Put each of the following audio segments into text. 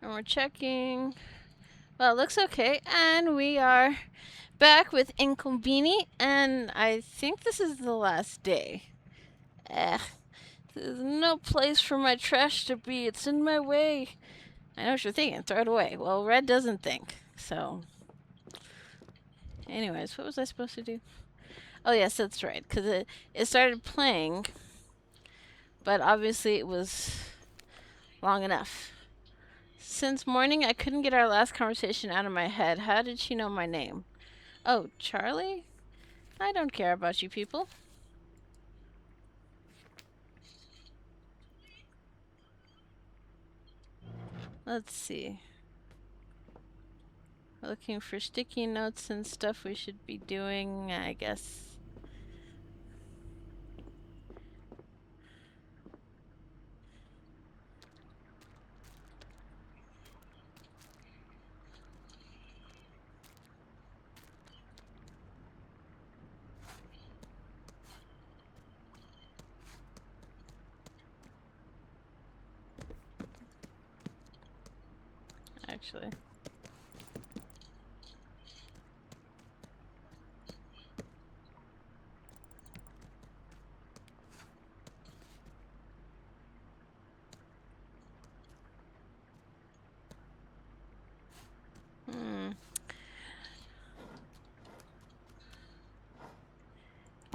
And we're checking. Well, it looks okay. And we are back with InKonBini, and I think this is the last day. Eh, there's no place for my trash to be. It's in my way. I know what you're thinking. Throw it away. Well, Red doesn't think. So, anyways, what was I supposed to do? Oh, yes, that's right. Because it started playing, but obviously it was long enough. Since morning, I couldn't get our last conversation out of my head. How did she know my name? Oh, Charlie? I don't care about you people. Let's see. Looking for sticky notes and stuff we should be doing, I guess. Actually.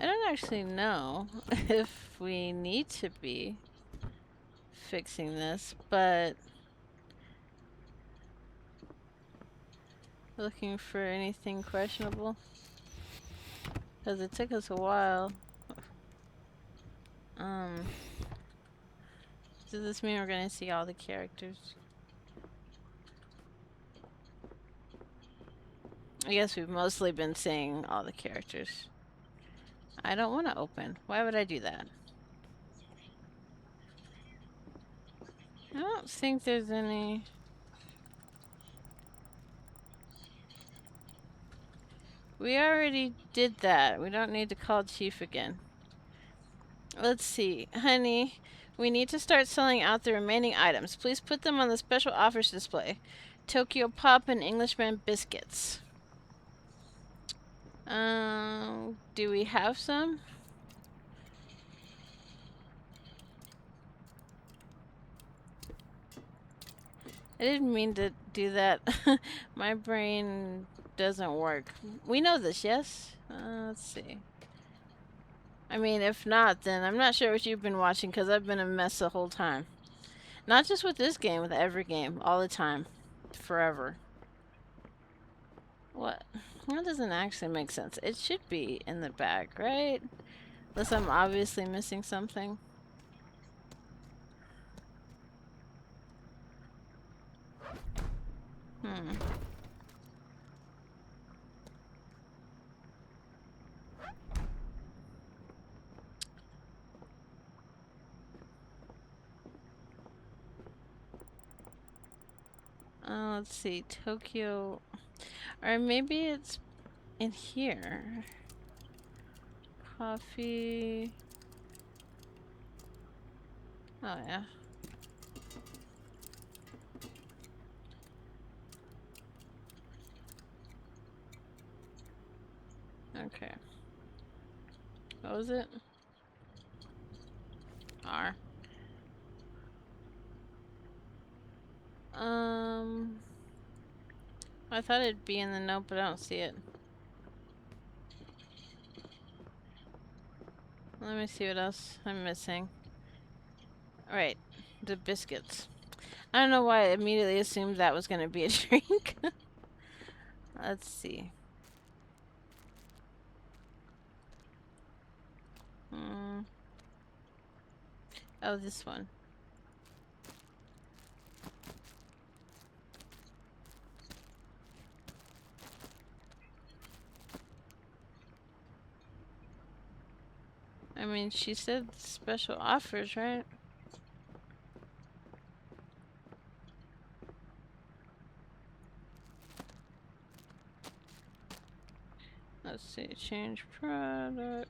I don't actually know if we need to be fixing this, but looking for anything questionable. Because it took us a while. Does this mean we're going to see all the characters? I guess we've mostly been seeing all the characters. I don't want to open. Why would I do that? I don't think there's any... We already did that. We don't need to call Chief again. Let's see. Honey, we need to start selling out the remaining items. Please put them on the special offers display. Tokyo Pop and Englishman biscuits. Do we have some? I didn't mean to do that. My brain doesn't work. We know this, yes? Let's see. I mean, if not, then I'm not sure what you've been watching because I've been a mess the whole time. Not just with this game, with every game, all the time, forever. What? That doesn't actually make sense. It should be in the bag, right? Unless I'm obviously missing something. Let's see, Tokyo, or maybe it's in here. Coffee. Oh yeah. Okay. What was it? R. I thought it'd be in the note, but I don't see it. Let me see what else I'm missing. Alright, the biscuits. I don't know why I immediately assumed that was going to be a drink. Let's see. Oh, this one. I mean, she said special offers, right? Let's see, change product.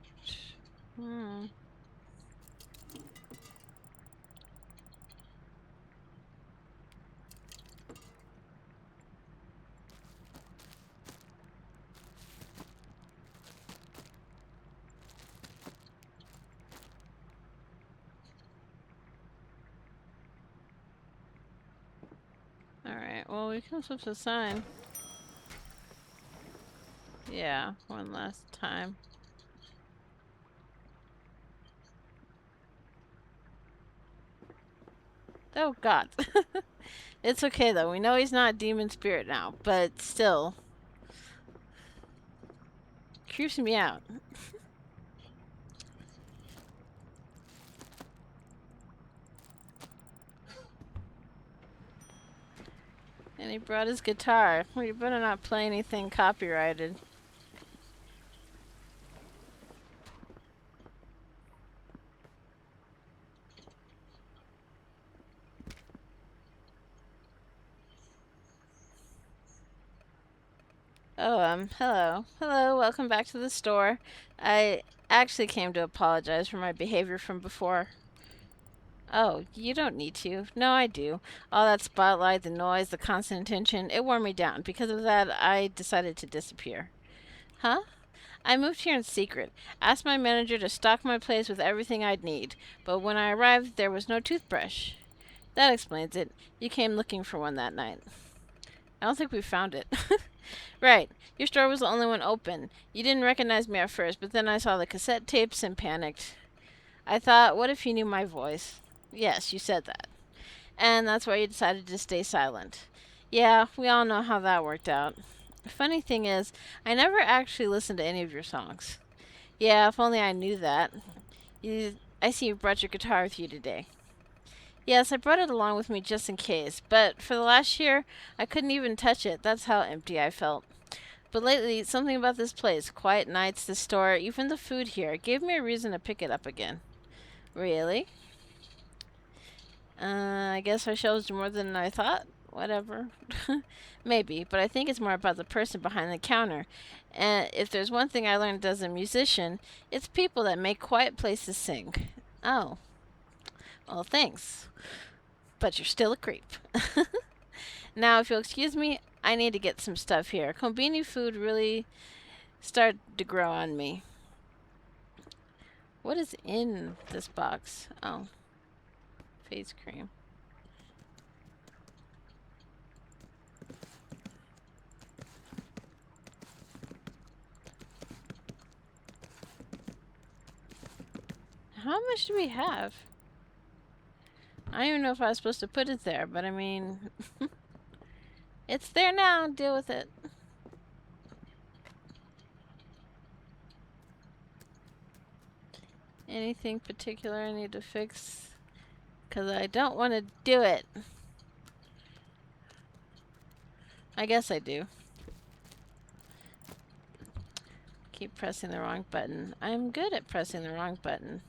Oh, we can flip the sign. Yeah, one last time. Oh god. It's okay though. We know he's not a demon spirit now, but still. Creeps me out. And he brought his guitar. We better not play anything copyrighted. Oh, hello. Hello, welcome back to the store. I actually came to apologize for my behavior from before. Oh, you don't need to. No, I do. All that spotlight, the noise, the constant attention, it wore me down. Because of that, I decided to disappear. Huh? I moved here in secret. Asked my manager to stock my place with everything I'd need. But when I arrived, there was no toothbrush. That explains it. You came looking for one that night. I don't think we found it. Right. Your store was the only one open. You didn't recognize me at first, but then I saw the cassette tapes and panicked. I thought, what if you knew my voice? Yes, you said that. And that's why you decided to stay silent. Yeah, we all know how that worked out. The funny thing is, I never actually listened to any of your songs. Yeah, if only I knew that. I see you brought your guitar with you today. Yes, I brought it along with me just in case, but for the last year, I couldn't even touch it. That's how empty I felt. But lately, something about this place, quiet nights, the store, even the food here, gave me a reason to pick it up again. Really? I guess our shows do more than I thought. Whatever. Maybe, but I think it's more about the person behind the counter. And if there's one thing I learned as a musician, it's people that make quiet places sing. Oh. Well, thanks. But you're still a creep. Now, if you'll excuse me, I need to get some stuff here. Konbini food really started to grow on me. What is in this box? Oh. Face cream. How much do we have? I don't even know if I was supposed to put it there, but I mean... it's there now. Deal with it. Anything particular I need to fix? Because I don't want to do it. I guess I do. Keep pressing the wrong button. I'm good at pressing the wrong button.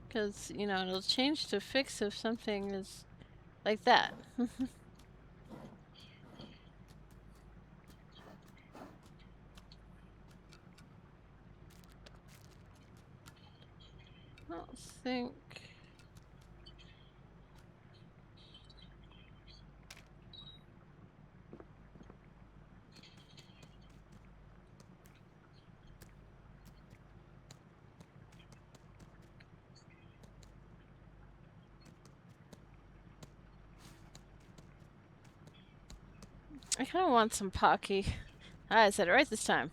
Because, you know, it'll change to fix if something is like that. I don't think... I kind of want some Pocky. I said it right this time.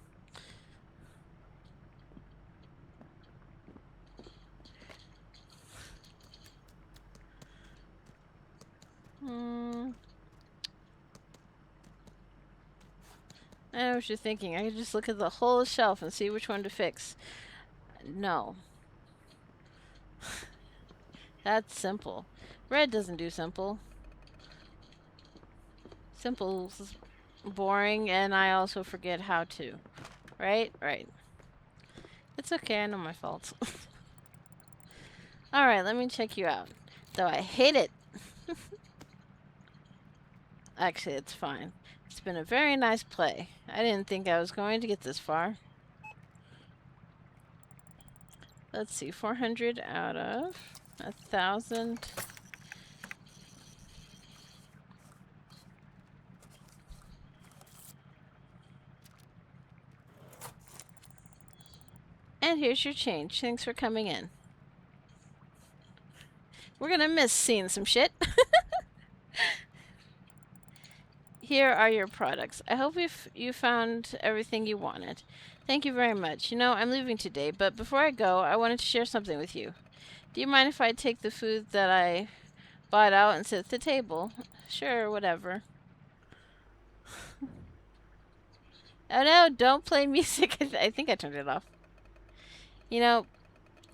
I know what you're thinking. I could just look at the whole shelf and see which one to fix. No. That's simple. Red doesn't do simple. Simple's boring, and I also forget how to. Right? Right. It's okay, I know my faults. Alright, let me check you out. Though I hate it. Actually, it's fine. It's been a very nice play. I didn't think I was going to get this far. Let's see, 400 out of 1,000. And here's your change. Thanks for coming in. We're gonna miss seeing some shit. Here are your products. I hope you found everything you wanted. Thank you very much. You know, I'm leaving today, but before I go, I wanted to share something with you. Do you mind if I take the food that I bought out and sit at the table? Sure, whatever. Oh no, don't play music. I think I turned it off. You know,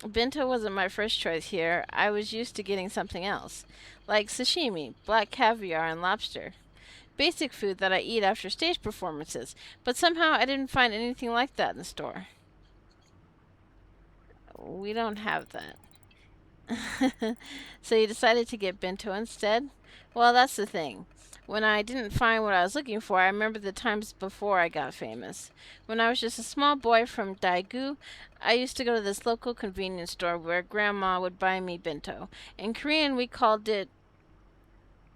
bento wasn't my first choice here. I was used to getting something else, like sashimi, black caviar, and lobster. Basic food that I eat after stage performances, but somehow I didn't find anything like that in the store. We don't have that. So you decided to get bento instead? Well, that's the thing. When I didn't find what I was looking for, I remember the times before I got famous. When I was just a small boy from Daegu, I used to go to this local convenience store where grandma would buy me bento. In Korean, we called it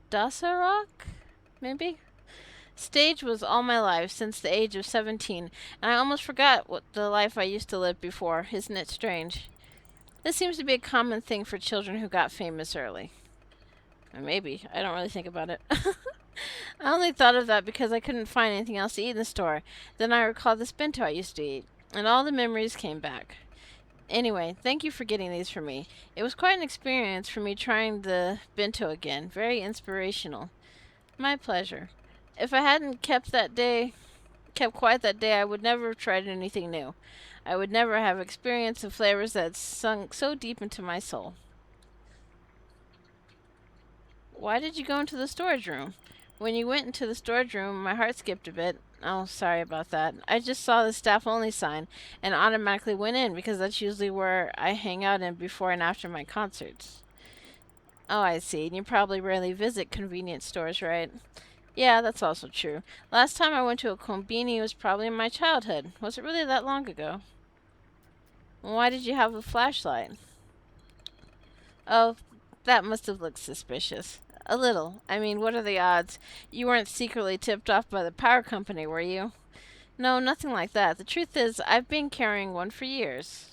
dasarok, maybe? Stage was all my life since the age of 17, and I almost forgot what the life I used to live before. Isn't it strange? This seems to be a common thing for children who got famous early. Maybe. I don't really think about it. I only thought of that because I couldn't find anything else to eat in the store. Then I recalled this bento I used to eat, and all the memories came back. Anyway, thank you for getting these for me. It was quite an experience for me trying the bento again. Very inspirational. My pleasure. If I hadn't kept quiet that day, I would never have tried anything new. I would never have experienced the flavors that sunk so deep into my soul. Why did you go into the storage room? When you went into the storage room, my heart skipped a bit. Oh, sorry about that. I just saw the staff only sign and automatically went in because that's usually where I hang out in before and after my concerts. Oh, I see. And you probably rarely visit convenience stores, right? Yeah, that's also true. Last time I went to a kombini was probably in my childhood. Was it really that long ago? Why did you have a flashlight? Oh, that must have looked suspicious. A little. I mean, what are the odds? You weren't secretly tipped off by the power company, were you? No, nothing like that. The truth is, I've been carrying one for years.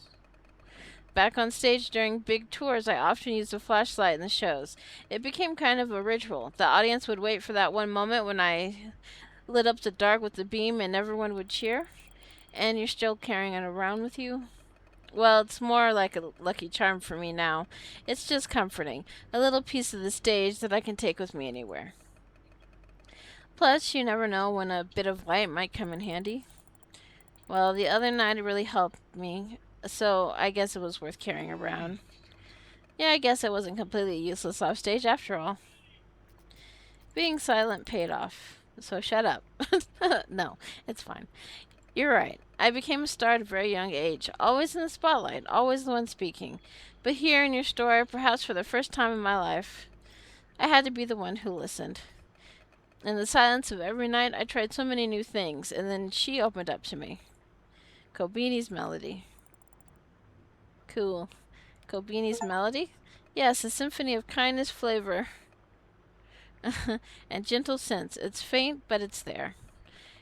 Back on stage during big tours, I often used a flashlight in the shows. It became kind of a ritual. The audience would wait for that one moment when I lit up the dark with the beam and everyone would cheer. And you're still carrying it around with you? Well, it's more like a lucky charm for me now. It's just comforting. A little piece of the stage that I can take with me anywhere. Plus, you never know when a bit of light might come in handy. Well, the other night it really helped me, so I guess it was worth carrying around. Yeah, I guess I wasn't completely useless off stage after all. Being silent paid off, so shut up. No, it's fine. You're right. I became a star at a very young age, always in the spotlight, always the one speaking. But here in your store, perhaps for the first time in my life, I had to be the one who listened. In the silence of every night, I tried so many new things, and then she opened up to me. Kobini's Melody. Cool. Kobini's Melody? Yes, a symphony of kindness, flavor, and gentle sense. It's faint, but it's there.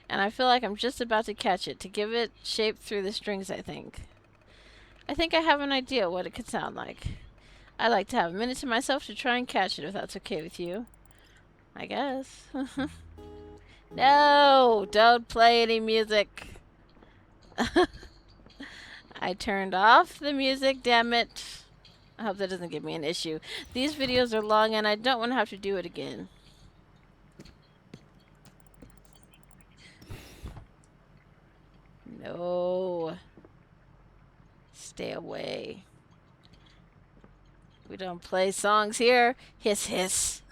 And I feel like I'm just about to catch it, to give it shape through the strings, I think. I think I have an idea what it could sound like. I'd like to have a minute to myself to try and catch it, if that's okay with you. I guess. No, don't play any music. I turned off the music, damn it. I hope that doesn't give me an issue. These videos are long and I don't want to have to do it again. No. Stay away. We don't play songs here. Hiss, hiss.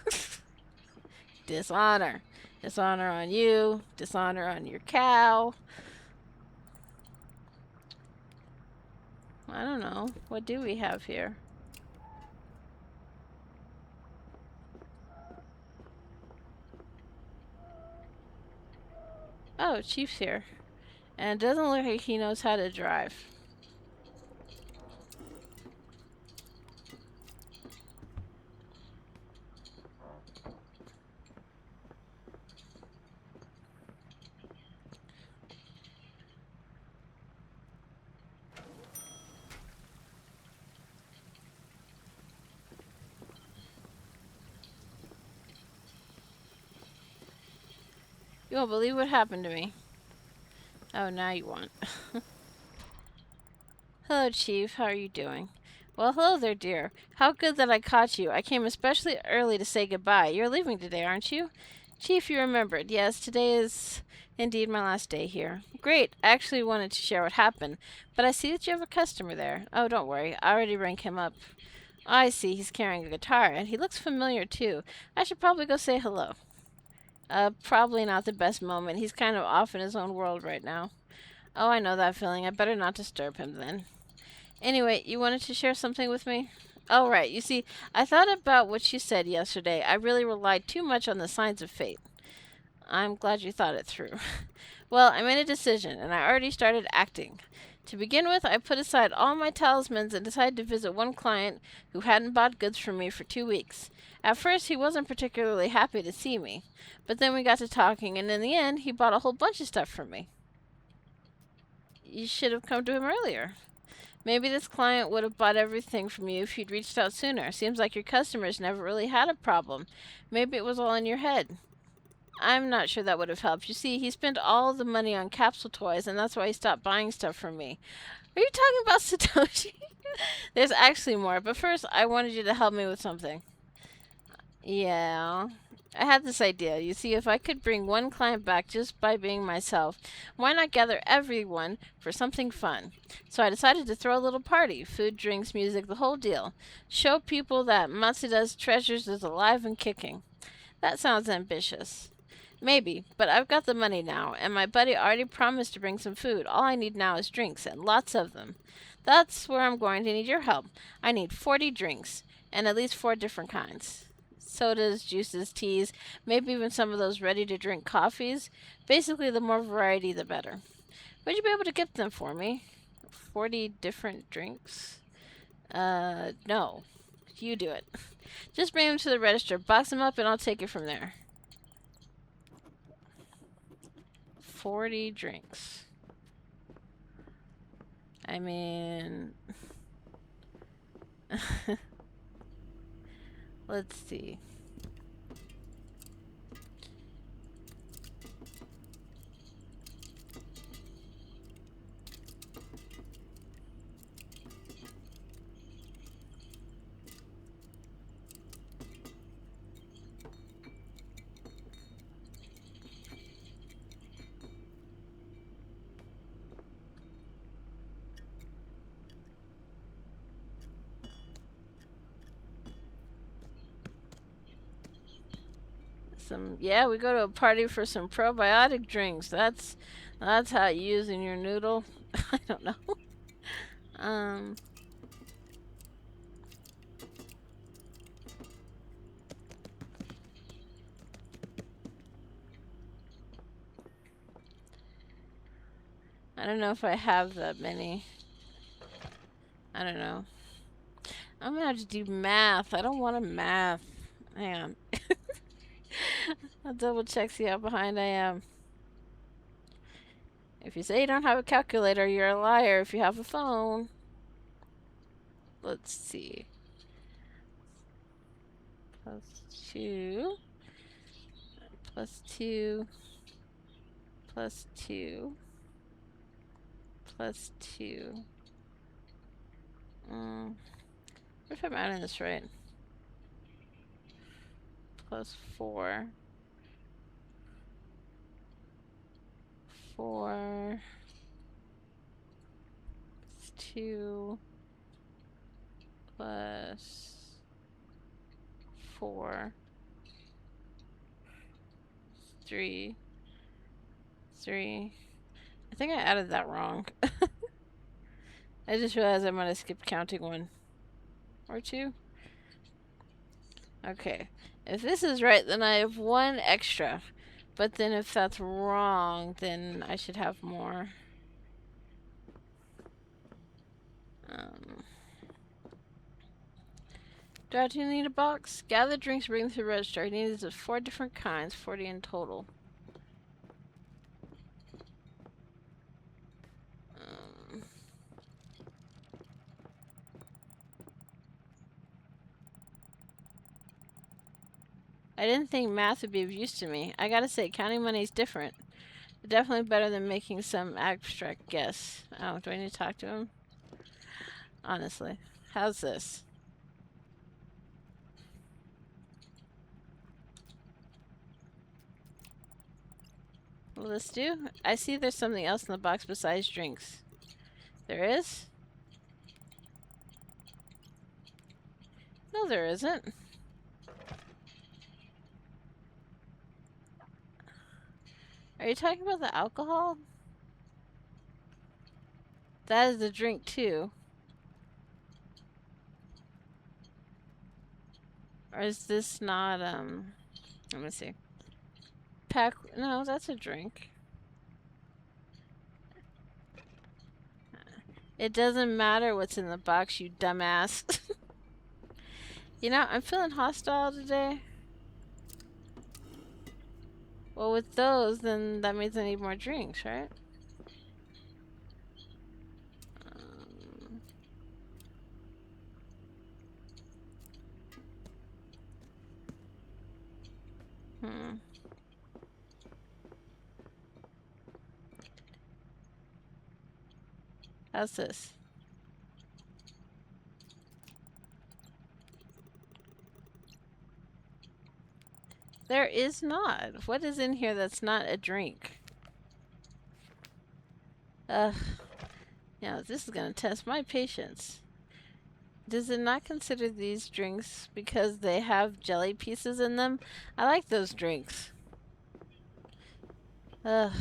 Dishonor. Dishonor on you. Dishonor on your cow. I don't know. What do we have here? Oh, Chief's here. And it doesn't look like he knows how to drive. You won't believe what happened to me. Oh, now you want. Hello, Chief. How are you doing? Well, hello there, dear. How good that I caught you. I came especially early to say goodbye. You're leaving today, aren't you? Chief, you remembered. Yes, today is indeed my last day here. Great. I actually wanted to share what happened, but I see that you have a customer there. Oh, don't worry. I already rang him up. I see. He's carrying a guitar, and he looks familiar, too. I should probably go say hello. Probably not the best moment. He's kind of off in his own world right now. Oh, I know that feeling. I better not disturb him then. Anyway, you wanted to share something with me? Oh, right. You see, I thought about what you said yesterday. I really relied too much on the signs of fate. I'm glad you thought it through. Well, I made a decision, and I already started acting. To begin with, I put aside all my talismans and decided to visit one client who hadn't bought goods from me for 2 weeks. At first, he wasn't particularly happy to see me, but then we got to talking, and in the end, he bought a whole bunch of stuff from me. You should have come to him earlier. Maybe this client would have bought everything from you if you'd reached out sooner. Seems like your customers never really had a problem. Maybe it was all in your head. I'm not sure that would have helped. You see, he spent all the money on capsule toys, and that's why he stopped buying stuff from me. Are you talking about Satoshi? There's actually more, but first, I wanted you to help me with something. Yeah. I had this idea. You see, if I could bring one client back just by being myself, why not gather everyone for something fun? So I decided to throw a little party. Food, drinks, music, the whole deal. Show people that Matsuda's Treasures is alive and kicking. That sounds ambitious. Maybe, but I've got the money now, and my buddy already promised to bring some food. All I need now is drinks, and lots of them. That's where I'm going to need your help. I need 40 drinks, and at least 4 different kinds. Sodas, juices, teas, maybe even some of those ready to drink coffees. Basically, the more variety, the better. Would you be able to get them for me? 40 different drinks? No. You do it. Just bring them to the register, box them up, and I'll take it from there. 40 drinks. I mean, let's see. Yeah, we go to a party for some probiotic drinks. That's how you use in your noodle. I don't know. um I don't know if I have that many. I don't know. I'm gonna have to do math. I don't want to math. Hang on. I'll double check, see how behind I am. If you say you don't have a calculator, you're a liar. If you have a phone. Let's see. +2. +2. +2. +2. What if I'm adding this right? +4. 4. +2. +4. 3. 3. I think I added that wrong. I just realized I might have skipped counting 1 or 2. Okay. If this is right, then I have 1 extra. But then if that's wrong, then I should have more. Do I need a box? Gather drinks, bring them to the register. I need these 4 different kinds, 40 in total. I didn't think math would be of use to me. I gotta say, counting money's different. Definitely better than making some abstract guess. Oh, do I need to talk to him? Honestly. How's this? Will this do? I see there's something else in the box besides drinks. There is? No, there isn't. Are you talking about the alcohol? That is the drink too. Or is this not, let me see. Pack, no, that's a drink. It doesn't matter what's in the box, you dumbass. You know, I'm feeling hostile today. Well, with those, then that means I need more drinks, right? Hmm. How's this? There is not. What is in here that's not a drink? Ugh. Now, this is gonna test my patience. Does it not consider these drinks because they have jelly pieces in them? I like those drinks. Ugh.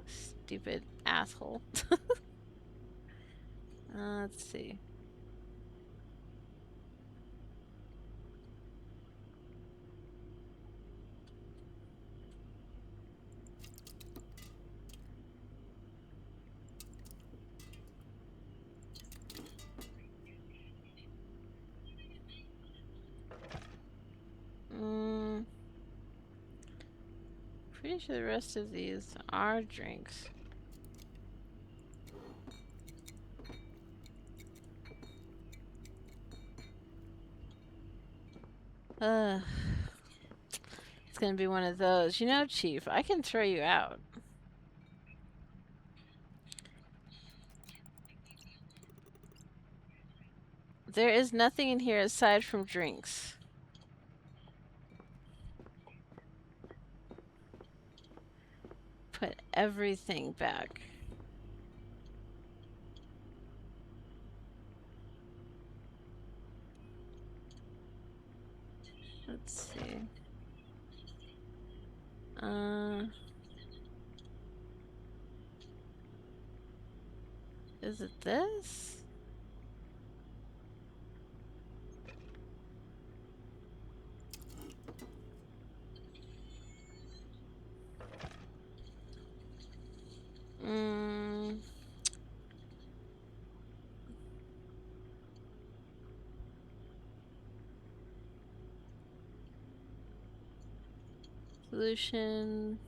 Stupid asshole. Let's see. Pretty sure the rest of these are drinks. It's gonna be one of those. You know, Chief, I can throw you out. There is nothing in here aside from drinks. Put everything back. Let's see. Is it this? Solution.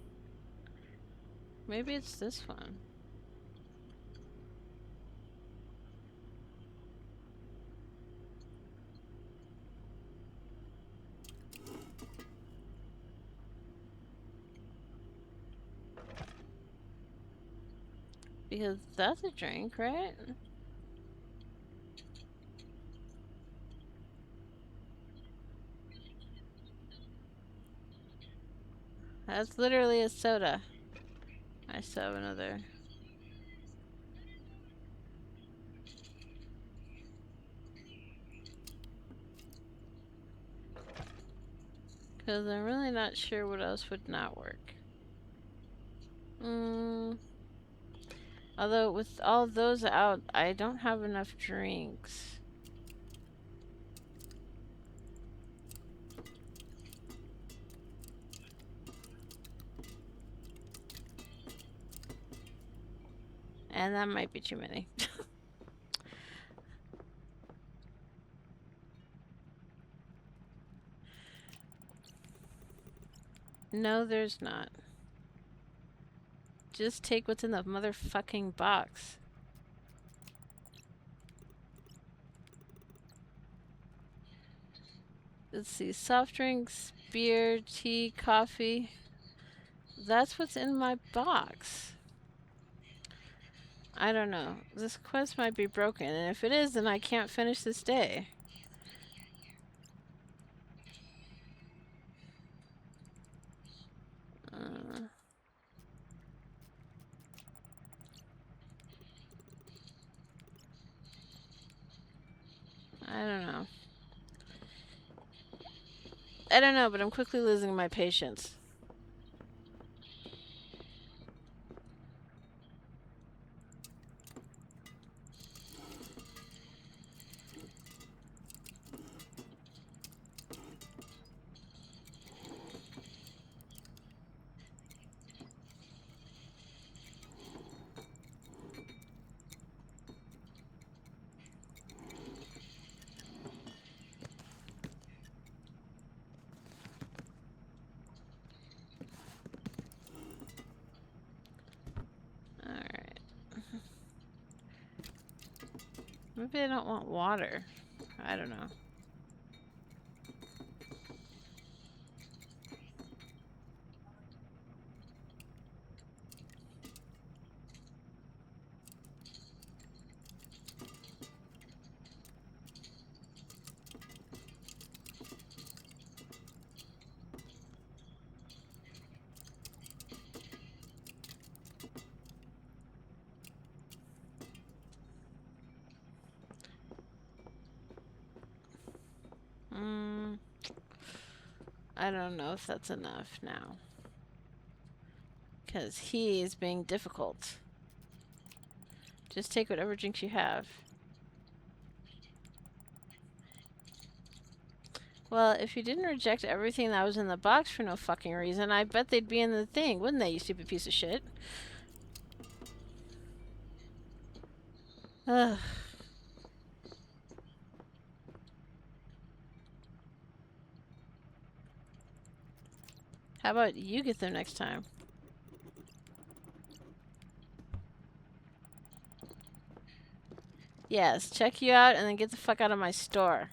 Maybe it's this one. Because that's a drink, right? That's literally a soda. I still have another. Because I'm really not sure what else would not work. Although with all those out, I don't have enough drinks. And that might be too many. No, there's not. Just take what's in the motherfucking box. Let's see. Soft drinks, beer, tea, coffee. That's what's in my box. I don't know. This quest might be broken, and if it is, then I can't finish this day. I don't know. I don't know, but I'm quickly losing my patience. Alright. Maybe I don't want water. I don't know. I don't know if that's enough now. Because he is being difficult. Just take whatever drinks you have. Well, if you didn't reject everything that was in the box for no fucking reason, I bet they'd be in the thing, wouldn't they, you stupid piece of shit? Ugh. How about you get them next time? Yes, check you out and then get the fuck out of my store.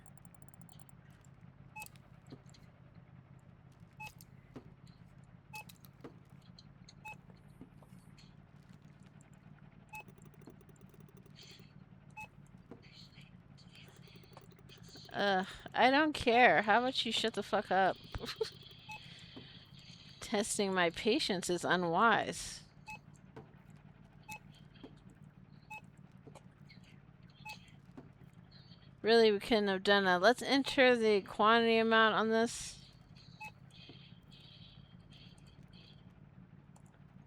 Ugh, I don't care. How about you shut the fuck up? Testing my patience is unwise. Really, we couldn't have done that. Let's enter the quantity amount on this.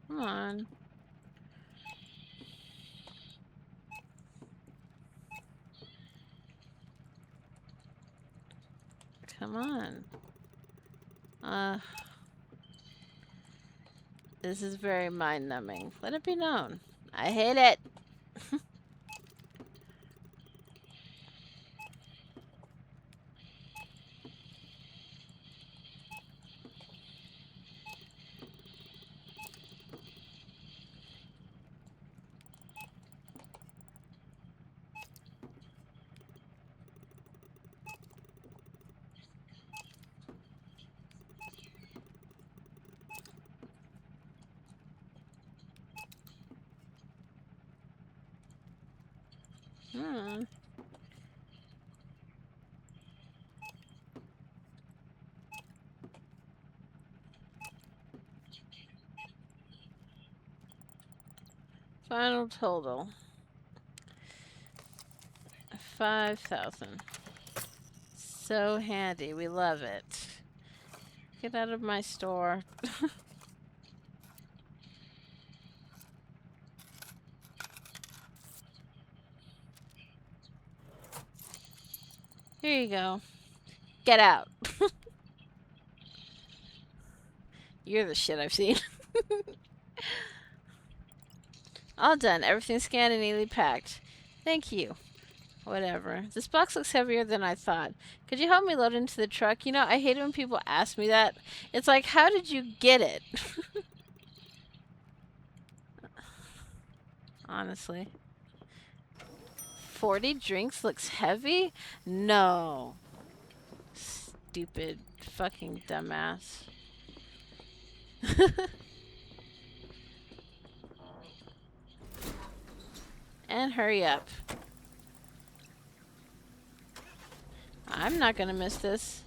Come on. Come on. This is very mind-numbing. Let it be known. I hate it. Final total. 5,000. So handy. We love it. Get out of my store. Here you go. Get out. You're the shit I've seen. All done. Everything scanned and neatly packed. Thank you. Whatever. This box looks heavier than I thought. Could you help me load it into the truck? You know, I hate it when people ask me that. It's like, how did you get it? Honestly. 40 drinks looks heavy? No. stupid fucking dumbass. And hurry up. I'm not gonna miss this.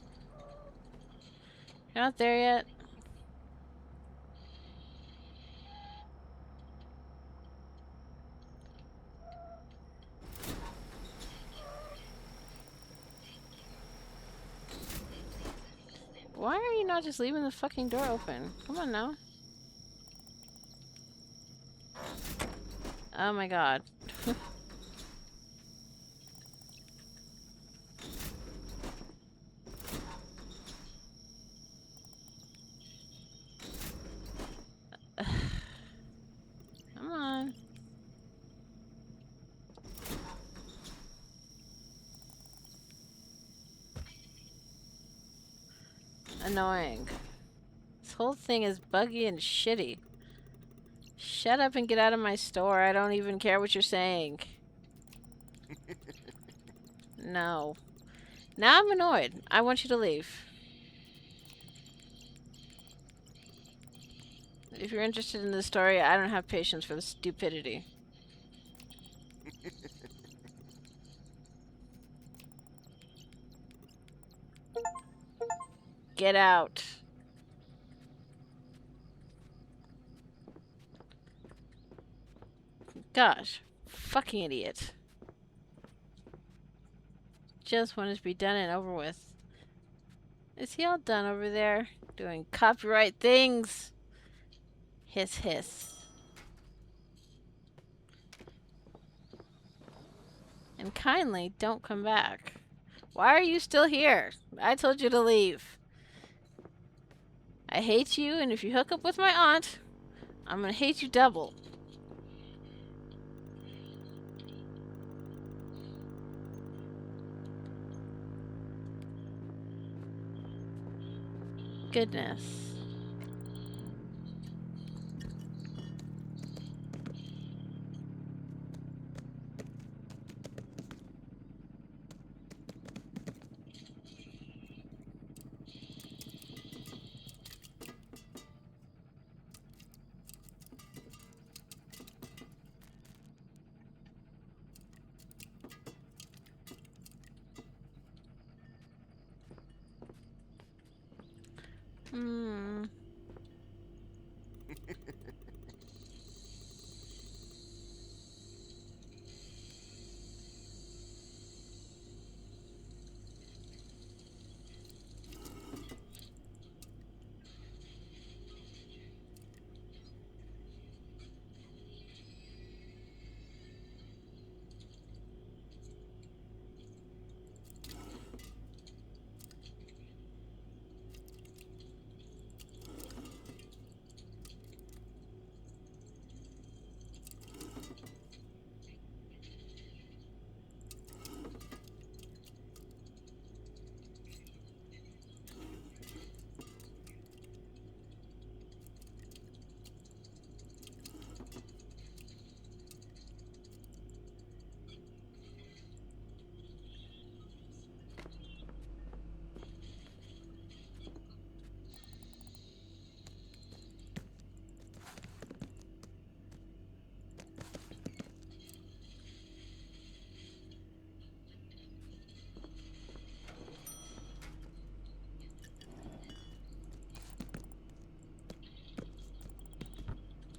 You're not there yet? Why are you not just leaving the fucking door open? Come on now. Oh my god. Come on. Annoying. This whole thing is buggy and shitty. Shut up and get out of my store. I don't even care what you're saying. No. Now I'm annoyed. I want you to leave. If you're interested in the story, I don't have patience for the stupidity. Get out. Gosh. Fucking idiot. Just wanted to be done and over with. Is he all done over there? Doing copyright things? Hiss, hiss. And kindly, don't come back. Why are you still here? I told you to leave. I hate you, and if you hook up with my aunt, I'm gonna hate you double. Goodness.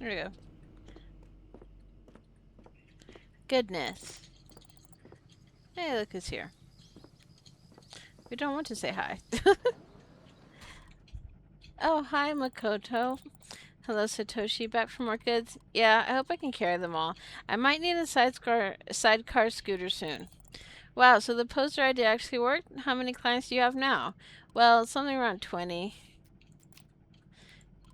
There we go. Goodness. Hey, look who's here. We don't want to say hi. Oh, hi, Makoto. Hello, Satoshi. Back for more goods? Yeah, I hope I can carry them all. I might need a sidecar scooter soon. Wow, so the poster idea actually worked? How many clients do you have now? Well, something around 20.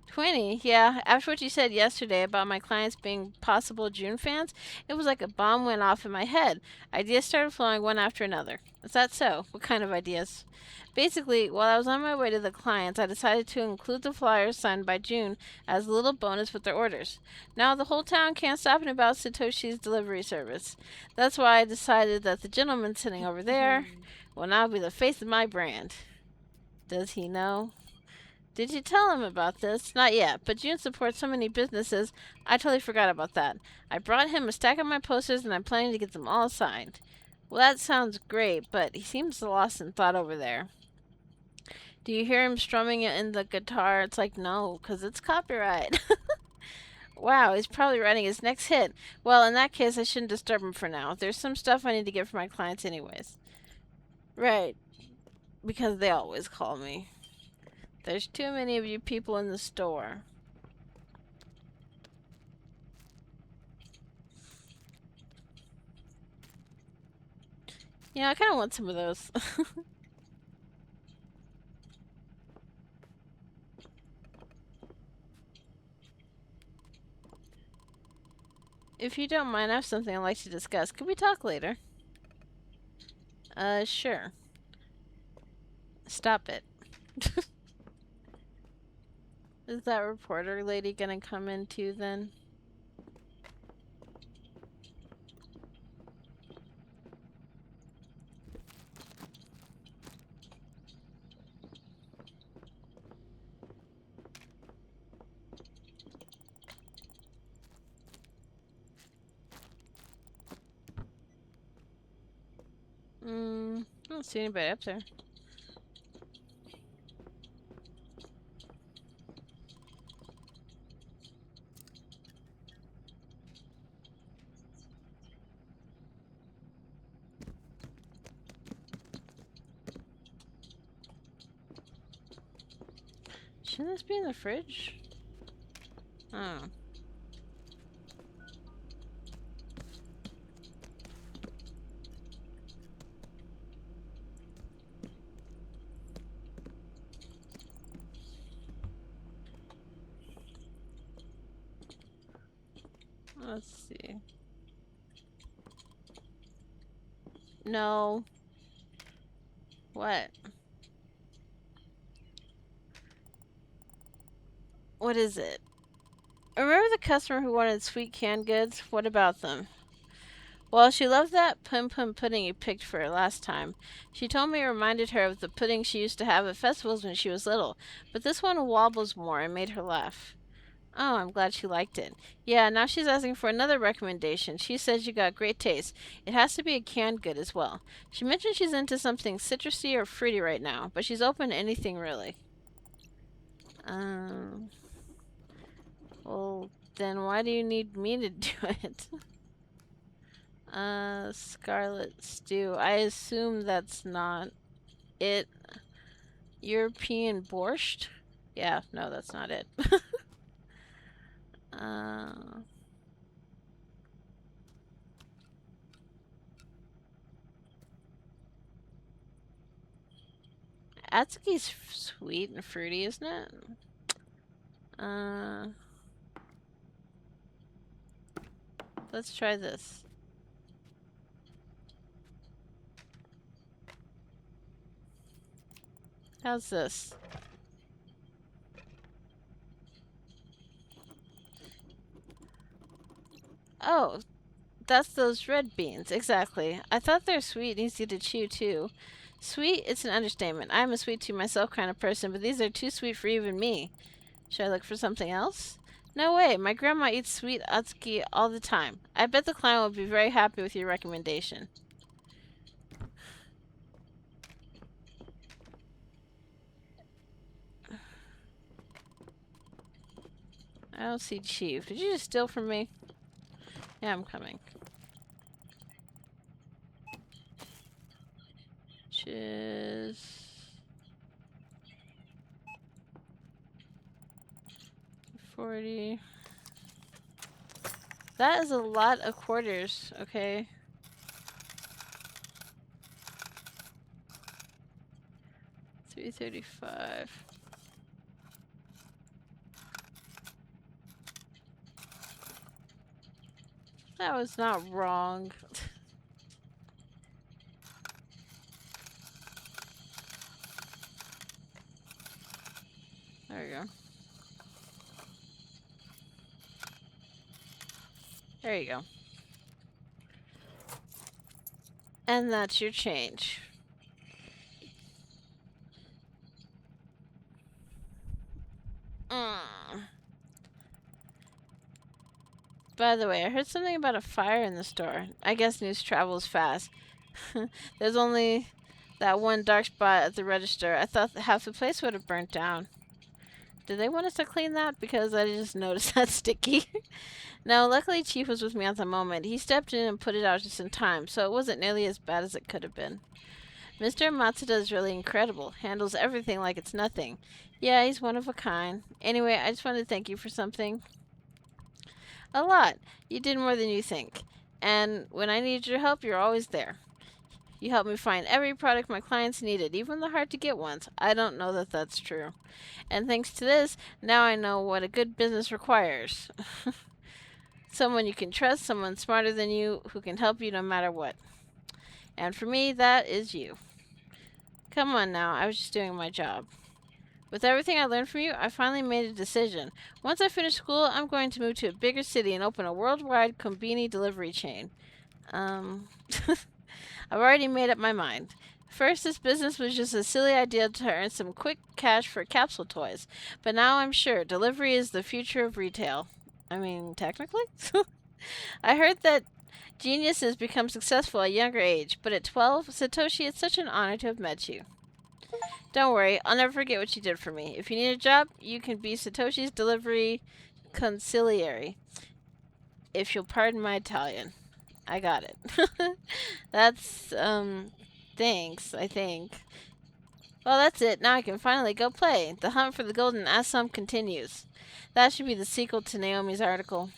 20? Yeah, after what you said yesterday about my clients being possible June fans, it was like a bomb went off in my head. Ideas started flowing one after another. Is that so? What kind of ideas? Basically, while I was on my way to the clients, I decided to include the flyers signed by June as a little bonus with their orders. Now the whole town can't stop and about Satoshi's delivery service. That's why I decided that the gentleman sitting over there will now be the face of my brand. Does he know? Did you tell him about this? Not yet, but June supports so many businesses, I totally forgot about that. I brought him a stack of my posters and I'm planning to get them all signed. Well, that sounds great, but he seems lost in thought over there. Do you hear him strumming it in the guitar? It's like, no, because it's copyright. Wow, he's probably writing his next hit. Well, in that case, I shouldn't disturb him for now. There's some stuff I need to get for my clients anyways. Right, because they always call me. There's too many of you people in the store. I kind of want some of those. If you don't mind, I have something I'd like to discuss. Could we talk later? Sure. Stop it. Is that reporter lady gonna come in too then? I don't see anybody up there. Shouldn't this be in the fridge? Oh. Let's see. No. What? What is it? Remember the customer who wanted sweet canned goods? What about them? Well, she loved that pum pum pudding you picked for her last time. She told me it reminded her of the pudding she used to have at festivals when she was little, but this one wobbles more and made her laugh. Oh, I'm glad she liked it. Yeah, now she's asking for another recommendation. She says you got great taste. It has to be a canned good as well. She mentioned she's into something citrusy or fruity right now, but she's open to anything really. Um, well, then why do you need me to do it? Scarlet stew. I assume that's not it. European borscht? Yeah, no, that's not it. uh, Atsuki's sweet and fruity, isn't it? Uh, let's try this. How's this? Oh, that's those red beans. Exactly. I thought they're sweet and easy to chew, too. Sweet? It's an understatement. I'm a sweet to myself kind of person, but these are too sweet for even me. Should I look for something else? No way. My grandma eats sweet atsuki all the time. I bet the client will be very happy with your recommendation. I don't see Chief. Did you just steal from me? Yeah, I'm coming. Cheers. 40. That is a lot of quarters, okay. $3.35. That was not wrong. There we go. There you go. And that's your change. Mm. By the way, I heard something about a fire in the store. I guess news travels fast. There's only that one dark spot at the register. I thought half the place would have burnt down. Did they want us to clean that? Because I just noticed that sticky. No, luckily Chief was with me at the moment. He stepped in and put it out just in time, so it wasn't nearly as bad as it could have been. Mr. Matsuda is really incredible. Handles everything like it's nothing. Yeah, he's one of a kind. Anyway, I just wanted to thank you for something. A lot. You did more than you think. And when I needed your help, you're always there. You helped me find every product my clients needed, even the hard to get ones. I don't know that that's true. And thanks to this, now I know what a good business requires. Someone you can trust, someone smarter than you, who can help you no matter what. And for me, that is you. Come on now, I was just doing my job. With everything I learned from you, I finally made a decision. Once I finish school, I'm going to move to a bigger city and open a worldwide Konbini delivery chain. I've already made up my mind. First, this business was just a silly idea to earn some quick cash for capsule toys. But now I'm sure delivery is the future of retail. I mean, technically? I heard that geniuses become successful at a younger age, but at 12, Satoshi, it's such an honor to have met you. Don't worry, I'll never forget what you did for me. If you need a job, you can be Satoshi's delivery conciliary. If you'll pardon my Italian. I got it. That's, thanks, I think. Well, that's it. Now I can finally go play. The hunt for the golden assum continues. That should be the sequel to Naomi's article.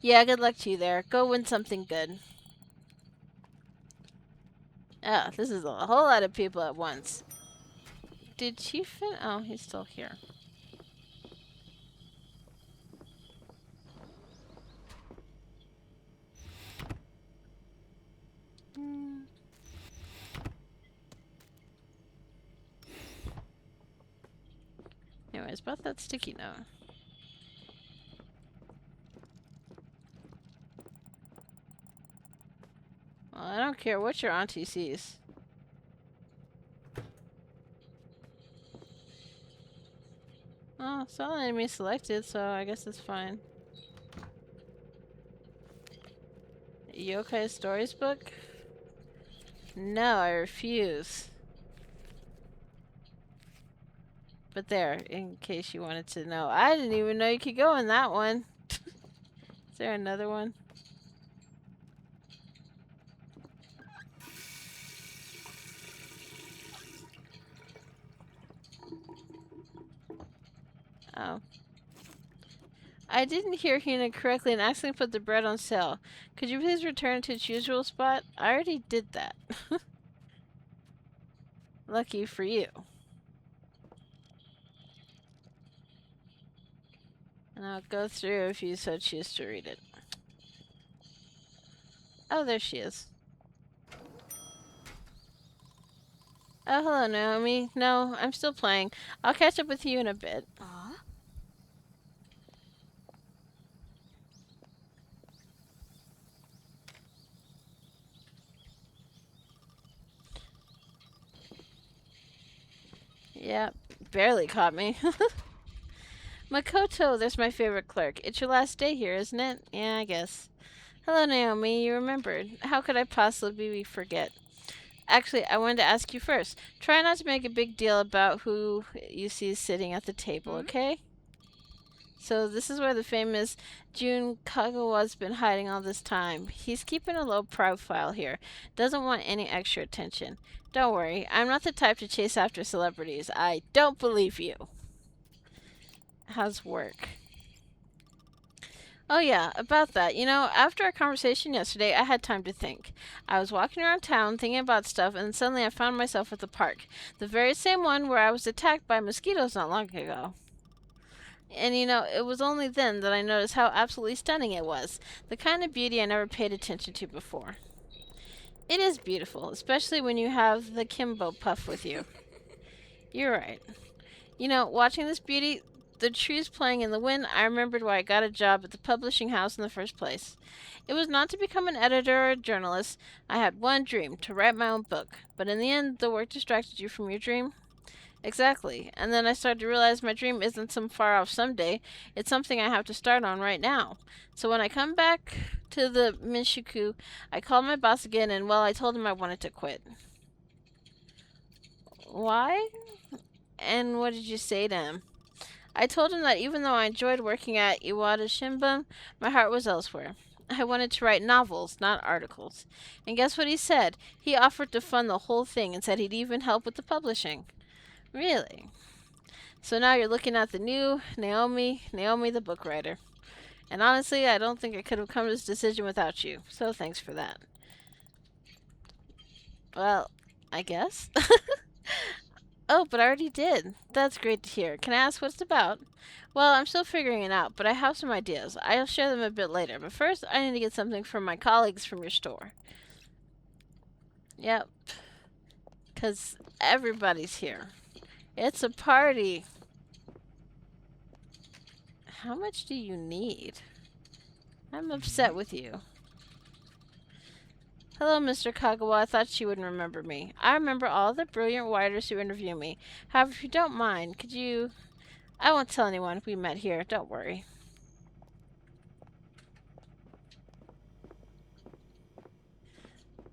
Yeah, good luck to you there. Go win something good. Ah, this is a whole lot of people at once. Did Chief Oh, he's still here. Anyways, about that sticky note. Well, I don't care what your auntie sees. Oh, it's all enemy selected, so I guess it's fine. Yokai Stories book? No, I refuse. But there, in case you wanted to know. I didn't even know you could go in that one. Is there another one? Oh. I didn't hear Hina correctly and accidentally put the bread on sale. Could you please return to its usual spot? I already did that. Lucky for you. And I'll go through if you so choose to read it. Oh, there she is. Oh, hello, Naomi. No, I'm still playing. I'll catch up with you in a bit. Yeah, barely caught me. Makoto, there's my favorite clerk. It's your last day here, isn't it? Yeah, I guess. Hello, Naomi. You remembered. How could I possibly forget? Actually, I wanted to ask you first. Try not to make a big deal about who you see sitting at the table, okay? So this is where the famous Jun Kagawa's been hiding all this time. He's keeping a low profile here. Doesn't want any extra attention. Don't worry, I'm not the type to chase after celebrities. I don't believe you. How's work? Oh yeah, about that. You know, after our conversation yesterday, I had time to think. I was walking around town thinking about stuff, and suddenly I found myself at the park. The very same one where I was attacked by mosquitoes not long ago. And you know, it was only then that I noticed how absolutely stunning it was. The kind of beauty I never paid attention to before. It is beautiful, especially when you have the Kimbo puff with you. You're right. You know, watching this beauty, the trees playing in the wind, I remembered why I got a job at the publishing house in the first place. It was not to become an editor or a journalist. I had one dream, to write my own book. But in the end, the work distracted you from your dream. Exactly. And then I started to realize my dream isn't some far off someday. It's something I have to start on right now. So when I come back to the Minshuku, I called my boss again and, well, I told him I wanted to quit. Why? And what did you say to him? I told him that even though I enjoyed working at Iwata Shimbun, my heart was elsewhere. I wanted to write novels, not articles. And guess what he said? He offered to fund the whole thing and said he'd even help with the publishing. Really? So now you're looking at the new Naomi the book writer. And honestly, I don't think I could have come to this decision without you. So thanks for that. Well, I guess. Oh, but I already did. That's great to hear. Can I ask what it's about? Well, I'm still figuring it out, but I have some ideas. I'll share them a bit later. But first, I need to get something from my colleagues from your store. Yep, because everybody's here. It's a party. How much do you need? I'm upset with you. Hello, Mr. Kagawa. I thought you wouldn't remember me. I remember all the brilliant writers who interview me. However, if you don't mind, could you... I won't tell anyone we met here. Don't worry.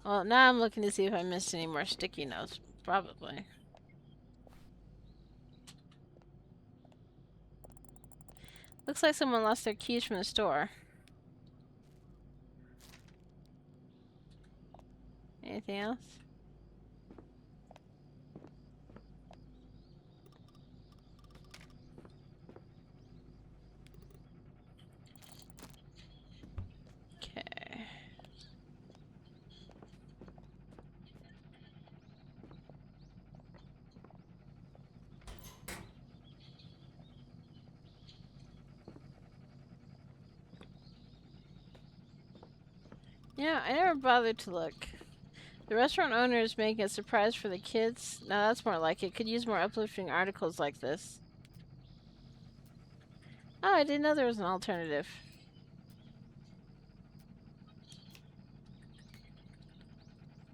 Well, now I'm looking to see if I missed any more sticky notes. Probably. Looks like someone lost their keys from the store. Anything else? Okay. Yeah, I never bothered to look. The restaurant owner is making a surprise for the kids. Now that's more like it. Could use more uplifting articles like this. Oh, I didn't know there was an alternative.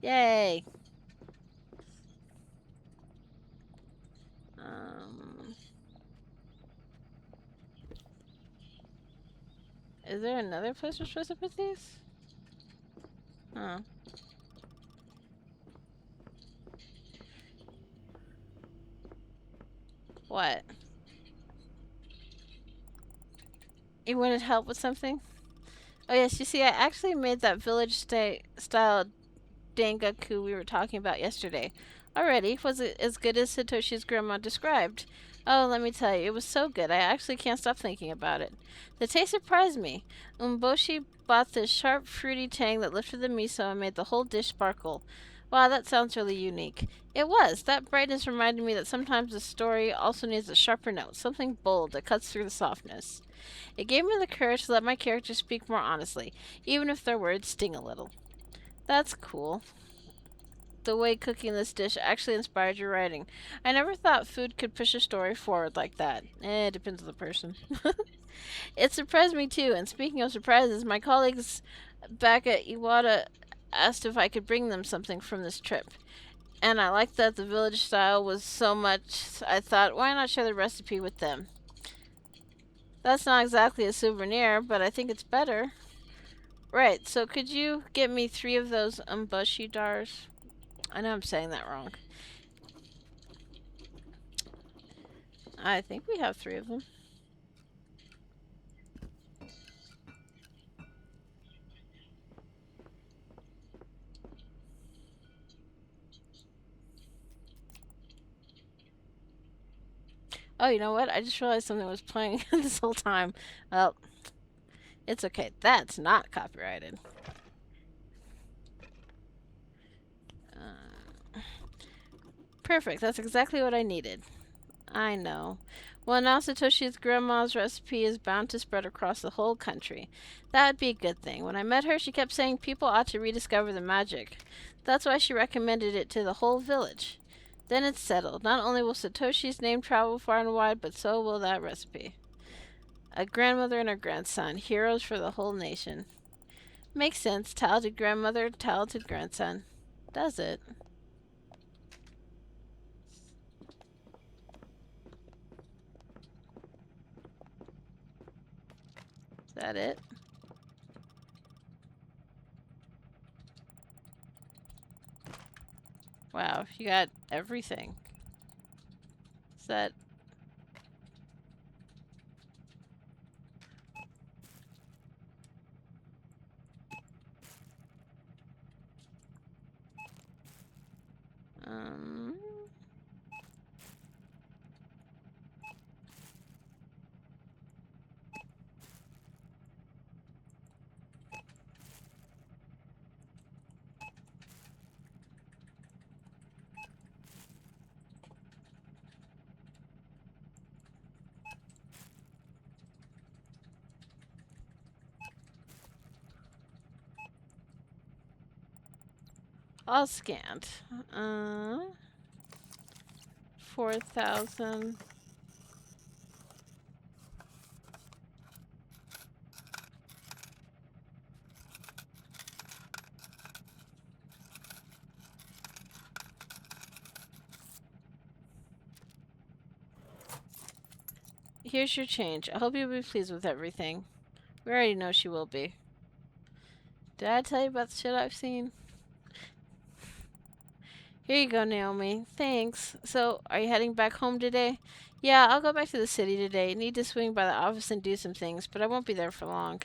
Yay! Um, is there another place we're supposed to put these? Oh. What? You wanted help with something? Oh yes, you see, I actually made that village style Dangaku we were talking about yesterday. Already, was it as good as Satoshi's grandma described? Oh, let me tell you, it was so good. I actually can't stop thinking about it. The taste surprised me. Umboshi bought this sharp, fruity tang that lifted the miso and made the whole dish sparkle. Wow, that sounds really unique. It was. That brightness reminded me that sometimes a story also needs a sharper note, something bold that cuts through the softness. It gave me the courage to let my characters speak more honestly, even if their words sting a little. That's cool. The way cooking this dish actually inspired your writing. I never thought food could push a story forward like that. It depends on the person. It surprised me too, and speaking of surprises, my colleagues back at Iwata asked if I could bring them something from this trip. And I liked that the village style was so much, I thought, why not share the recipe with them? That's not exactly a souvenir, but I think it's better. Right, so could you get me 3 of those umbushi dars? I know I'm saying that wrong. I think we have 3 of them. Oh, you know what? I just realized something was playing this whole time. Well, it's okay. That's not copyrighted. Perfect. That's exactly what I needed. I know. Well, now Satoshi's grandma's recipe is bound to spread across the whole country. That would be a good thing. When I met her, she kept saying people ought to rediscover the magic. That's why she recommended it to the whole village. Then it's settled. Not only will Satoshi's name travel far and wide, but so will that recipe. A grandmother and a grandson, heroes for the whole nation. Makes sense. Talented grandmother, talented grandson. Does it? that it? Wow, you got everything. Is that... Um... all scanned. 4,000. Here's your change. I hope you'll be pleased with everything. We already know she will be. Did I tell you about the shit I've seen? Here you go, Naomi. Thanks. So, are you heading back home today? Yeah, I'll go back to the city today. Need to swing by the office and do some things, but I won't be there for long.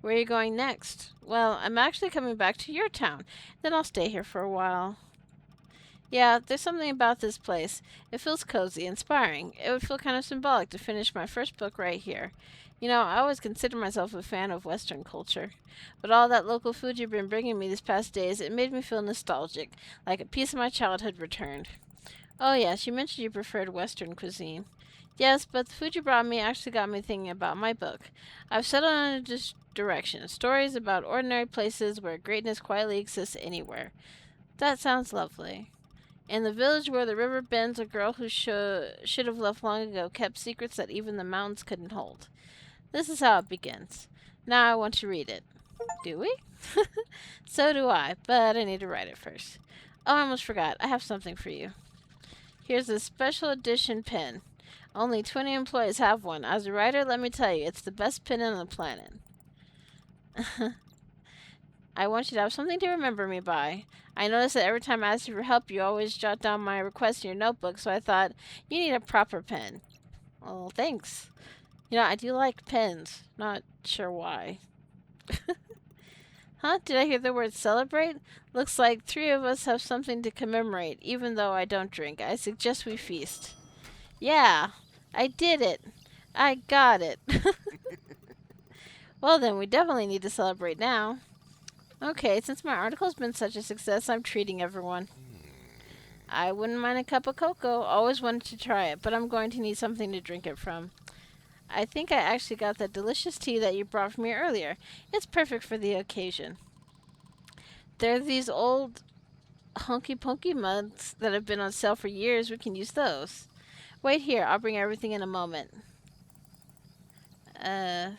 Where are you going next? Well, I'm actually coming back to your town. Then I'll stay here for a while. Yeah, there's something about this place. It feels cozy, inspiring. It would feel kind of symbolic to finish my first book right here. You know, I always considered myself a fan of Western culture. But all that local food you've been bringing me these past days, it made me feel nostalgic, like a piece of my childhood returned. Oh yes, you mentioned you preferred Western cuisine. Yes, but the food you brought me actually got me thinking about my book. I've settled on a direction, stories about ordinary places where greatness quietly exists anywhere. That sounds lovely. In the village where the river bends, a girl who should have left long ago kept secrets that even the mountains couldn't hold. This is how it begins. Now I want to read it. Do we? So do I, but I need to write it first. Oh, I almost forgot. I have something for you. Here's a special edition pen. Only 20 employees have one. As a writer, let me tell you, it's the best pen on the planet. I want you to have something to remember me by. I noticed that every time I ask you for help, you always jot down my request in your notebook, so I thought, you need a proper pen. Well, thanks. You know, I do like pens. Not sure why. Huh? Did I hear the word celebrate? Looks like 3 of us have something to commemorate, even though I don't drink. I suggest we feast. Yeah, I did it. I got it. Well, then, we definitely need to celebrate now. Okay, since my article's been such a success, I'm treating everyone. I wouldn't mind a cup of cocoa. Always wanted to try it, but I'm going to need something to drink it from. I think I actually got that delicious tea that you brought for me earlier. It's perfect for the occasion. There are these old honky-ponky mugs that have been on sale for years. We can use those. Wait here. I'll bring everything in a moment. Does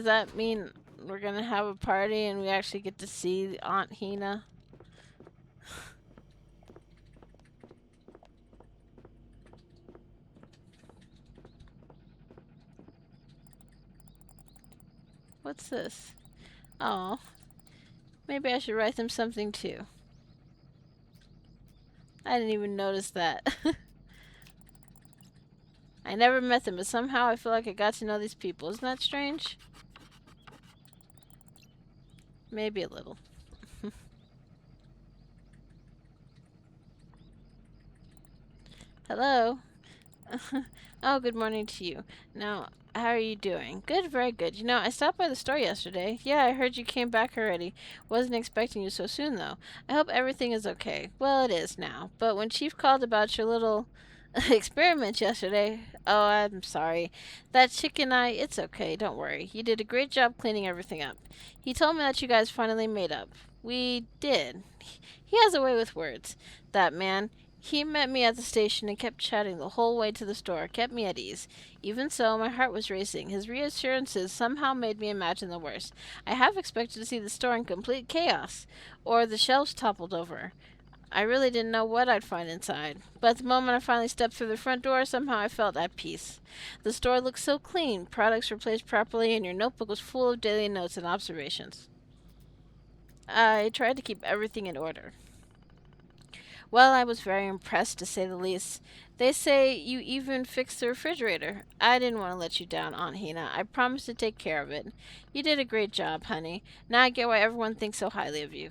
that mean we're going to have a party and we actually get to see Aunt Hina? What's this? Oh, maybe I should write them something too. I didn't even notice that. I never met them, but somehow I feel like I got to know these people. Isn't that strange? Maybe a little. Hello. Oh, good morning to you. Now, how are you doing? Good, very good. You know, I stopped by the store yesterday. Yeah, I heard you came back already. Wasn't expecting you so soon, though. I hope everything is okay. Well, it is now. But when Chief called about your little experiment yesterday, oh, I'm sorry. That chicken eye, it's okay. Don't worry. You did a great job cleaning everything up. He told me that you guys finally made up. We did. He has a way with words. That man. He met me at the station and kept chatting the whole way to the store, kept me at ease. Even so, my heart was racing. His reassurances somehow made me imagine the worst. I half expected to see the store in complete chaos, or the shelves toppled over. I really didn't know what I'd find inside. But the moment I finally stepped through the front door, somehow I felt at peace. The store looked so clean, products were placed properly, and your notebook was full of daily notes and observations. I tried to keep everything in order. Well, I was very impressed, to say the least. They say you even fixed the refrigerator. I didn't want to let you down, Aunt Hina. I promised to take care of it. You did a great job, honey. Now I get why everyone thinks so highly of you.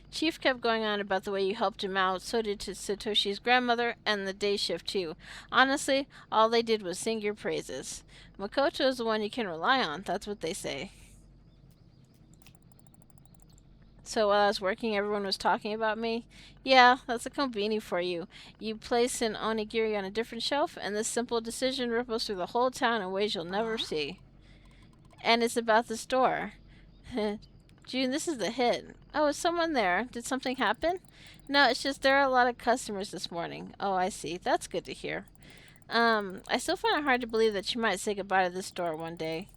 Chief kept going on about the way you helped him out, so did Satoshi's grandmother, and the day shift too. Honestly, all they did was sing your praises. Makoto is the one you can rely on, that's what they say. So while I was working, everyone was talking about me? Yeah, that's a konbini for you. You place an onigiri on a different shelf, and this simple decision ripples through the whole town in ways you'll never see. And it's about the store. June, this is the hit. Oh, is someone there? Did something happen? No, it's just there are a lot of customers this morning. Oh, I see. That's good to hear. I still find it hard to believe that you might say goodbye to this store one day.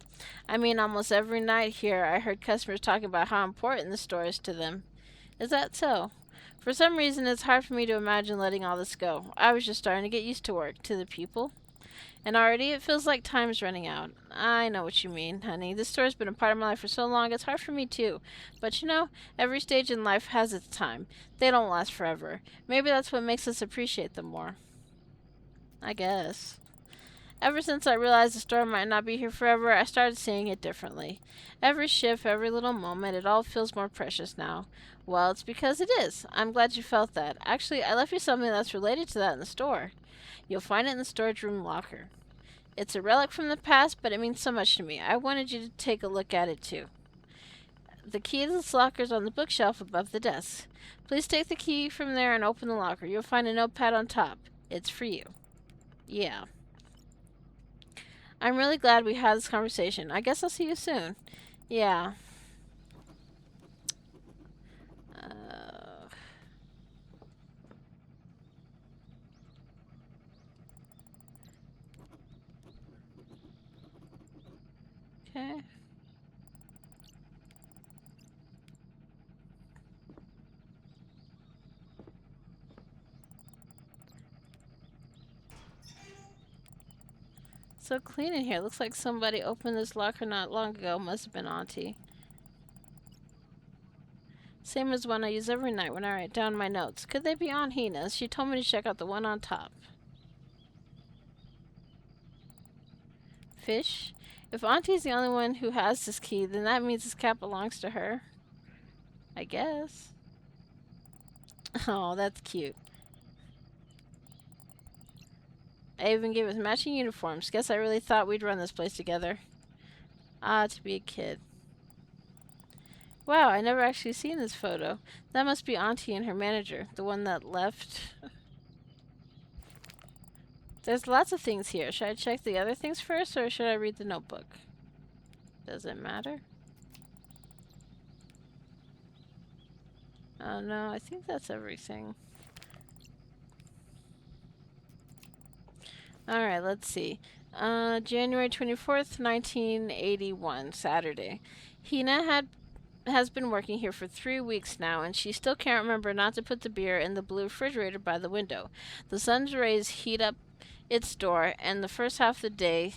I mean, almost every night here I heard customers talking about how important the store is to them. Is that so? For some reason, it's hard for me to imagine letting all this go. I was just starting to get used to work, to the people. And already it feels like time's running out. I know what you mean, honey. This store's been a part of my life for so long, it's hard for me too. But you know, every stage in life has its time. They don't last forever. Maybe that's what makes us appreciate them more. I guess. Ever since I realized the store might not be here forever, I started seeing it differently. Every shift, every little moment, it all feels more precious now. Well, it's because it is. I'm glad you felt that. Actually, I left you something that's related to that in the store. You'll find it in the storage room locker. It's a relic from the past, but it means so much to me. I wanted you to take a look at it too. The key to this locker is on the bookshelf above the desk. Please take the key from there and open the locker. You'll find a notepad on top. It's for you. Yeah. I'm really glad we had this conversation. I guess I'll see you soon. Yeah. Okay. So clean in here. Looks like somebody opened this locker not long ago. Must have been Auntie. Same as one I use every night when I write down my notes. Could they be Aunt Hina's? She told me to check out the one on top. Fish? If Auntie's the only one who has this key, then that means this cat belongs to her. I guess. Oh, that's cute. I even gave us matching uniforms. Guess I really thought we'd run this place together. Ah, to be a kid. Wow, I never actually seen this photo. That must be Auntie and her manager, the one that left. There's lots of things here. Should I check the other things first, or should I read the notebook? Does it matter? Oh no, I think that's everything. Alright, let's see. January 24th, 1981, Saturday. Hina has been working here for 3 weeks now, and she still can't remember not to put the beer in the blue refrigerator by the window. The sun's rays heat up its door, and the first half of the day,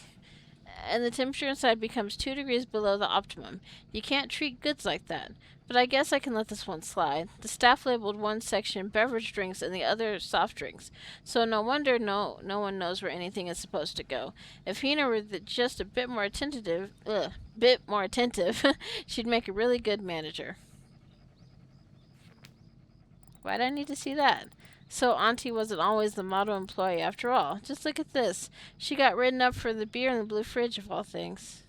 and the temperature inside becomes 2 degrees below the optimum. You can't treat goods like that. But I guess I can let this one slide. The staff labeled one section beverage drinks and the other soft drinks. So no wonder no one knows where anything is supposed to go. If Hina were just a bit more attentive, she'd make a really good manager. Why'd I need to see that? So Auntie wasn't always the model employee after all. Just look at this. She got written up for the beer in the blue fridge of all things.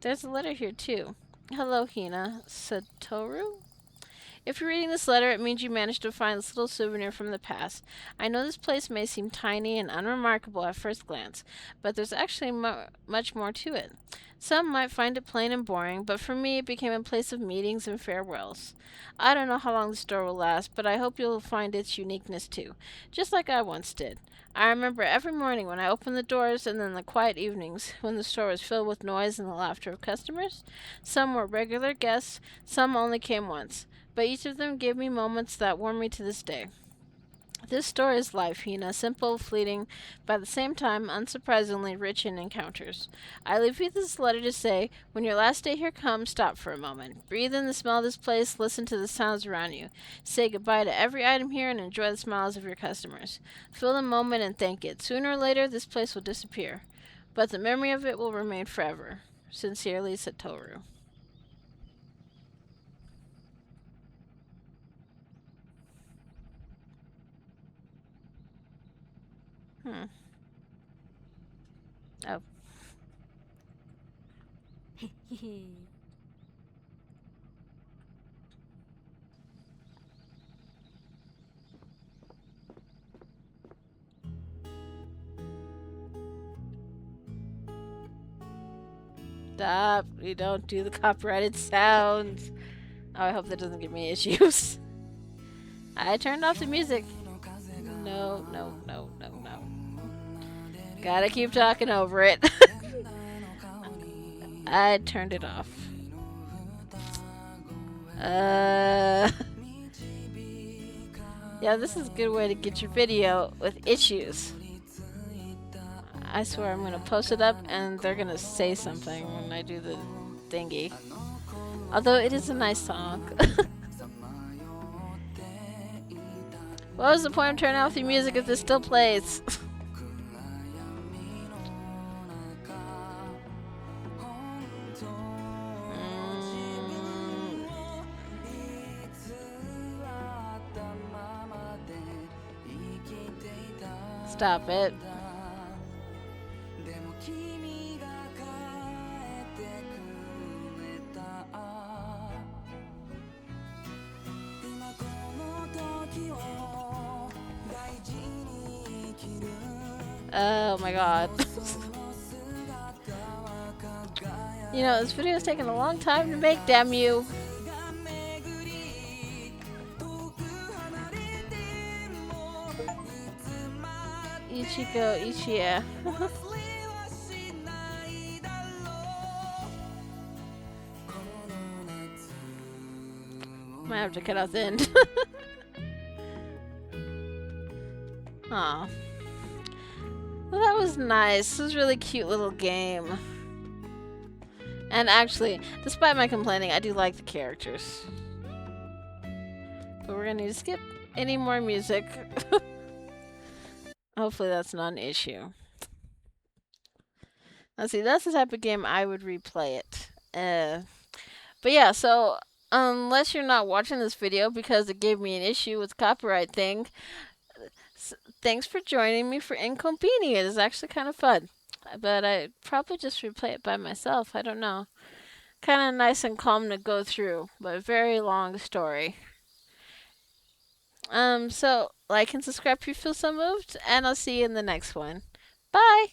There's a letter here too. Hello, Hina. Satoru? If you're reading this letter, it means you managed to find this little souvenir from the past. I know this place may seem tiny and unremarkable at first glance, but there's actually much more to it. Some might find it plain and boring, but for me it became a place of meetings and farewells. I don't know how long the store will last, but I hope you'll find its uniqueness too, just like I once did. I remember every morning when I opened the doors and then the quiet evenings when the store was filled with noise and the laughter of customers. Some were regular guests, some only came once, but each of them gave me moments that warm me to this day. This story is life, Hina, simple, fleeting, but at the same time unsurprisingly rich in encounters. I leave you with this letter to say, when your last day here comes, stop for a moment. Breathe in the smell of this place, listen to the sounds around you. Say goodbye to every item here and enjoy the smiles of your customers. Feel the moment and thank it. Sooner or later, this place will disappear, but the memory of it will remain forever. Sincerely, Satoru. Hmm. Oh, stop. We don't do the copyrighted sounds. Oh, I hope that doesn't give me issues. I turned off the music. No, no, no, no, no. Gotta keep talking over it. I turned it off. Uh. Yeah, this is a good way to get your video with issues. I swear I'm gonna post it up and they're gonna say something when I do the thingy. Although it is a nice song. What was the point of turning off the music if this still plays? Stop it. Oh my god. You know, this video is taking a long time to make, damn you. Ichiko Ichiya. Might have to cut out the end. Aw. Well, that was nice. This was a really cute little game. And actually, despite my complaining, I do like the characters. But we're gonna need to skip any more music. Hopefully that's not an issue. Let's see, that's the type of game I would replay it. But yeah, so unless you're not watching this video because it gave me an issue with copyright thing, thanks for joining me for InKonBini. It is actually kind of fun. But I'd probably just replay it by myself. I don't know. Kind of nice and calm to go through, but a very long story. So like and subscribe if you feel so moved, and I'll see you in the next one. Bye!